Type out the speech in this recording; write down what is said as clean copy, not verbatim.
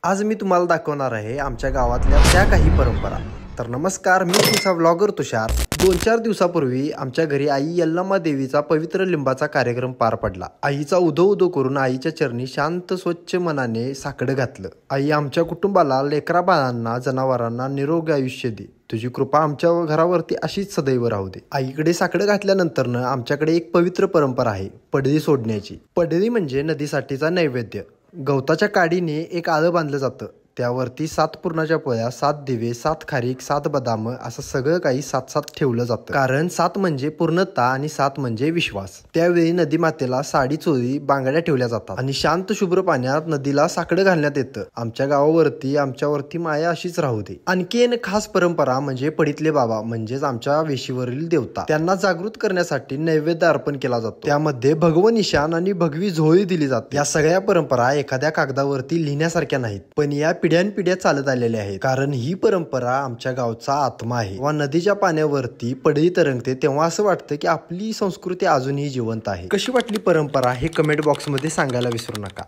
आज मी तुम्हाला दाखवणार आहे आमच्या गावातल्या त्या काही परंपरा। तर नमस्कार, मी तुमचा व्लॉगर तुषार। 2-4 दिवसापूर्वी आमच्या घरी आई यल्लम्मा देवीचा पवित्र लिंबाचा कार्यक्रम पार पडला। आईचा उदो करून आईच्या चरणी शांत स्वच्छ मनाने साकडं घातलं। आई आमच्या कुटुंबाला, लेकरा बाळांना, जनावरांना निरोगी आयुष्य दे, तुझी कृपा आमच्या घरावरती अशीच सदैव राहू दे। आईकडे साकडं घातल्यानंतर आमच्याकडे एक पवित्र परंपरा आहे, पडदी सोडण्याची। पडदी म्हणजे नदीसाठीचा नैवेद्य। गवताच्या काडीने एक आळं बांधलं जातं, त्यावरती 7 पुरणाच्या पोळ्या, 7 दिवे, 7 खारीक, 7 बदाम असं सगळं काही 7-7 ठेवलं जातं। कारण 7 म्हणजे पूर्णता आणि 7 म्हणजे विश्वास। त्यावेळी नदी मातेला साडी, चोळी, बांगड्या ठेवल्या जातात आणि शांत शुभ्र पाण्यात नदीला साकडं घालण्यात येतं। आमच्या गावावरती आमच्यावरती माया अशीच राहू दे। आणखी एक खास परंपरा म्हणजे पडीतले बाबा, म्हणजेच आमच्या वेशीवरील देवता, त्यांना जागृत करण्यासाठी नैवेद्य अर्पण केला जातो। त्यामध्ये भगवन ईशान आणि भगवी झोळी दिली जाते। या सगळ्या परंपरा एखाद्या कागदावरती लिहिण्यासारख्या नाहीत, पण या पिढ्यानपिढ्या चालत आलेल्या आहेत। कारण ही परंपरा आमच्या गावचा आत्मा आहे। जेव्हा नदीच्या पाण्यावरती पडदी तरंगते तेव्हा असं वाटतं की आपली संस्कृती अजूनही जिवंत आहे। कशी वाटली परंपरा हे कमेंट बॉक्स मध्ये सांगायला विसरू नका।